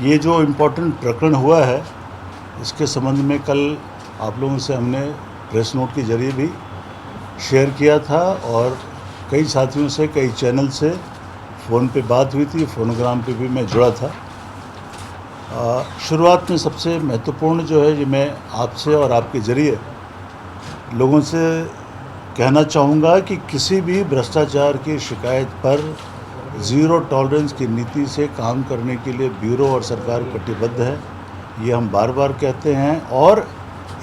ये जो इम्पोर्टेंट प्रकरण हुआ है इसके संबंध में कल आप लोगों से हमने प्रेस नोट के जरिए भी शेयर किया था और कई साथियों से कई चैनल से फ़ोन पे बात हुई थी, फ़ोनोग्राम पे भी मैं जुड़ा था। शुरुआत में सबसे महत्वपूर्ण जो है ये मैं आपसे और आपके ज़रिए लोगों से कहना चाहूँगा कि किसी भी भ्रष्टाचार की शिकायत पर ज़ीरो टॉलरेंस की नीति से काम करने के लिए ब्यूरो और सरकार कटिबद्ध है। ये हम बार बार कहते हैं और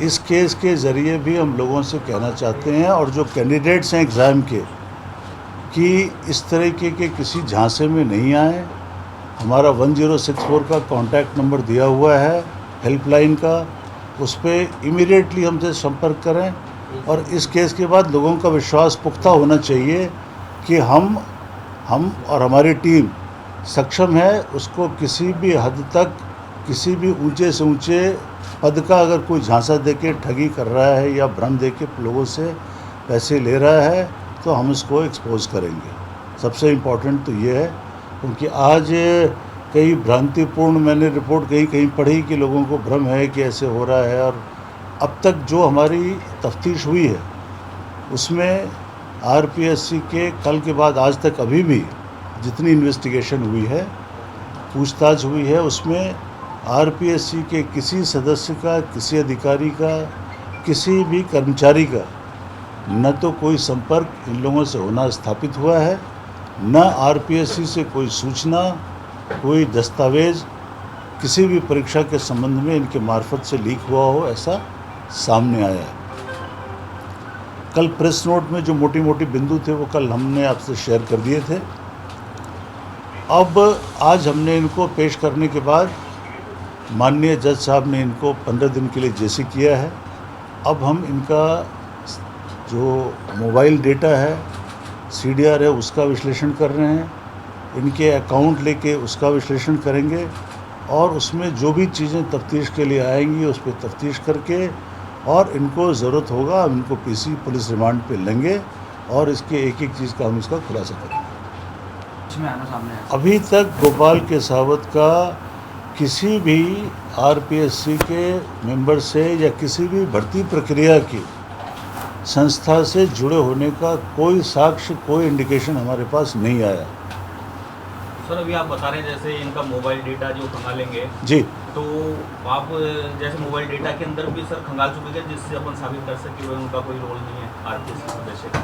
इस केस के ज़रिए भी हम लोगों से कहना चाहते हैं और जो कैंडिडेट्स हैं एग्ज़ाम के कि इस तरीके के किसी झांसे में नहीं आए। हमारा 1064 का कॉन्टैक्ट नंबर दिया हुआ है हेल्पलाइन का, उस पर इमीडिएटली हमसे संपर्क करें और इस केस के बाद लोगों का विश्वास पुख्ता होना चाहिए कि हम और हमारी टीम सक्षम है उसको किसी भी हद तक किसी भी ऊंचे से ऊंचे पद का अगर कोई झांसा देके ठगी कर रहा है या भ्रम देके लोगों से पैसे ले रहा है तो हम उसको एक्सपोज करेंगे। सबसे इम्पोर्टेंट तो ये है क्योंकि आज कई भ्रांतिपूर्ण मैंने रिपोर्ट कहीं पढ़ी कि लोगों को भ्रम है कि ऐसे हो रहा है और अब तक जो हमारी तफ्तीश हुई है उसमें आरपीएससी के कल के बाद आज तक अभी भी जितनी इन्वेस्टिगेशन हुई है, पूछताछ हुई है, उसमें आरपीएससी के किसी सदस्य का, किसी अधिकारी का, किसी भी कर्मचारी का न तो कोई संपर्क इन लोगों से होना स्थापित हुआ है, न आरपीएससी से कोई सूचना, कोई दस्तावेज किसी भी परीक्षा के संबंध में इनके मार्फत से लीक हुआ हो ऐसा सामने आया है। कल प्रेस नोट में जो मोटी मोटी बिंदु थे वो कल हमने आपसे शेयर कर दिए थे। अब आज हमने इनको पेश करने के बाद माननीय जज साहब ने इनको 15 दिन के लिए जेसी किया है। अब हम इनका जो मोबाइल डेटा है, सीडीआर है, उसका विश्लेषण कर रहे हैं, इनके अकाउंट लेके उसका विश्लेषण करेंगे और उसमें जो भी चीज़ें तफ्तीश के लिए आएंगी उस पर तफ्तीश करके और इनको ज़रूरत होगा हम इनको पीसी पुलिस रिमांड पे लेंगे और इसके एक एक चीज़ का हम इसका खुलासा करेंगे। अभी तक गोपाल केसावत का किसी भी आरपीएससी के मेंबर से या किसी भी भर्ती प्रक्रिया की संस्था से जुड़े होने का कोई साक्ष्य, कोई इंडिकेशन हमारे पास नहीं आया। सर अभी आप बता रहे हैं जैसे इनका मोबाइल डेटा जो खंगालेंगे जी, तो आप जैसे मोबाइल डेटा के अंदर भी सर खंगाल चुके हैं जिससे अपन साबित कर सके उनका कोई रोल नहीं है आरपीएससी सदस्य का?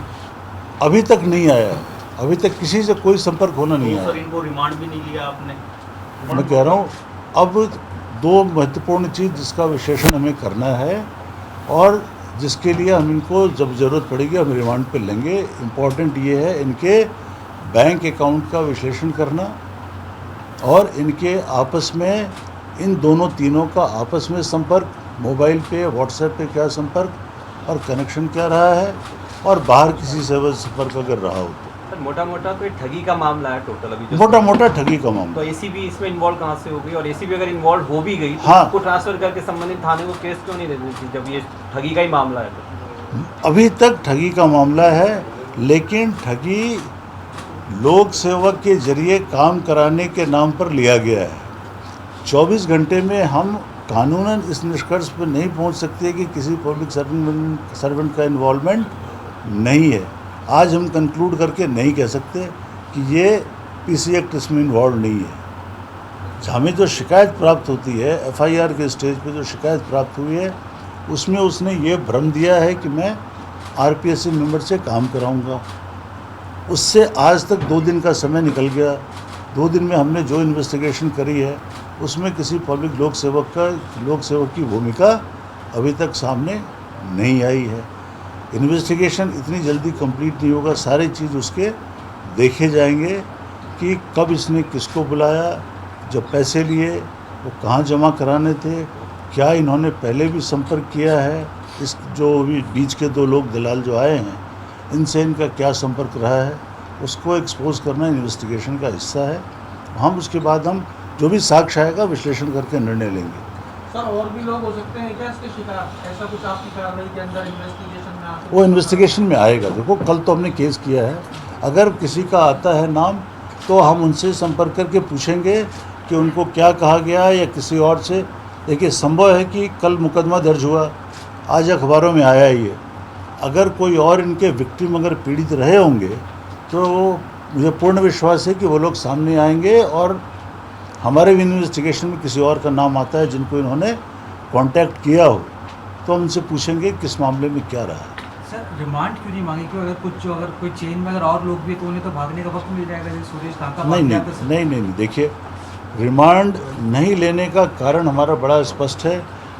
अभी तक नहीं आया, अभी तक किसी से कोई संपर्क होना नहीं आया। सर इनको रिमांड भी नहीं लिया आपने? मैं कह रहा हूँ अब दो महत्वपूर्ण चीज़ जिसका विश्लेषण हमें करना है और जिसके लिए हम इनको जब ज़रूरत पड़ेगी हम रिमांड पे लेंगे। इम्पॉर्टेंट ये है इनके बैंक अकाउंट का विश्लेषण करना और इनके आपस में इन दोनों तीनों का आपस में संपर्क, मोबाइल पे व्हाट्सएप पे क्या संपर्क और कनेक्शन क्या रहा है और बाहर किसी से संपर्क अगर रहा हो तो। मोटा मोटा तो ठगी का मामला है टोटल अभी मोटा मोटा ठगी का मामला। तो एसीबी इसमें इन्वॉल्व कहाँ से हो गई और एसीबी अगर इन्वॉल्व हो भी गई तो हाँ, उसको ट्रांसफर करके संबंधित थाने को केस क्यों नहीं दे देती जब ये ठगी का ही मामला है? तो अभी तक ठगी का मामला है लेकिन ठगी लोक सेवक के जरिए काम कराने के नाम पर लिया गया है। 24 घंटे में हम कानूनन इस निष्कर्ष पर नहीं पहुंच सकते कि किसी पब्लिक सर्वेंट का इन्वॉल्वमेंट नहीं है। आज हम कंक्लूड करके नहीं कह सकते कि ये पीसी एक्ट इसमें इन्वॉल्व नहीं है। हमें जो शिकायत प्राप्त होती है एफआईआर के स्टेज पे जो शिकायत प्राप्त हुई है उसमें उसने ये भ्रम दिया है कि मैं आरपीएससी मेंबर से काम कराऊंगा। उससे आज तक 2 दिन का समय निकल गया। 2 दिन में हमने जो इन्वेस्टिगेशन करी है उसमें किसी पब्लिक लोक सेवक की भूमिका अभी तक सामने नहीं आई है। इन्वेस्टिगेशन इतनी जल्दी कंप्लीट नहीं होगा, सारी चीज़ उसके देखे जाएंगे कि कब इसने किसको बुलाया, जब पैसे लिए वो कहाँ जमा कराने थे, क्या इन्होंने पहले भी संपर्क किया है, इस जो अभी बीच के 2 लोग दलाल जो आए हैं इनसे इनका क्या संपर्क रहा है, उसको एक्सपोज करना इन्वेस्टिगेशन का हिस्सा है। हम उसके बाद हम जो भी साक्ष्य आएगा विश्लेषण करके निर्णय लेंगे। सर और भी लोग हो सकते हैं क्या इसके शिकार? ऐसा कुछ आपकी कार्रवाई के अंदर इन्वेस्टिगेशन में आता है? वो इन्वेस्टिगेशन में आएगा। देखो कल तो हमने केस किया है, अगर किसी का आता है नाम तो हम उनसे संपर्क करके पूछेंगे कि उनको क्या कहा गया या किसी और से। देखिए, संभव है कि कल मुकदमा दर्ज हुआ, आज अखबारों में आया ही है, अगर कोई और इनके विक्टिम अगर पीड़ित रहे होंगे तो मुझे पूर्ण विश्वास है कि वो लोग सामने आएंगे और हमारे भी इन्वेस्टिगेशन में किसी और का नाम आता है जिनको इन्होंने कांटेक्ट किया हो, तो उनसे पूछेंगे किस मामले में क्या रहा है। सर रिमांड क्यों नहीं मांगे? क्यों अगर कोई चेन में अगर और लोग भी तो उन्हें तो भागने का वक्त मिल जाएगा, जैसे सुरेश कांता भाग गया था। नहीं, देखिए, रिमांड नहीं लेने का कारण हमारा बड़ा स्पष्ट है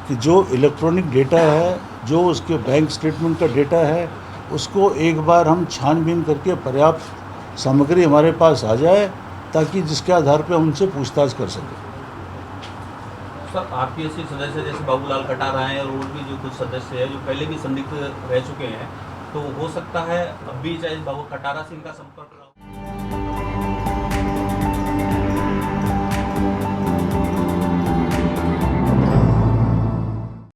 कि जो इलेक्ट्रॉनिक डेटा है, जो उसके बैंक स्टेटमेंट का डेटा है, उसको एक बार हम छानबीन करके पर्याप्त सामग्री हमारे पास आ जाए ताकि जिसके आधार पर हम उनसे पूछताछ कर सकें। सर आरपीएससी सदस्य जैसे बाबूलाल कटारा हैं और और भी जो कुछ सदस्य हैं जो पहले भी संदिग्ध रह चुके हैं, तो हो सकता है अब भी चाहे बाबू कटारा से इनका संपर्क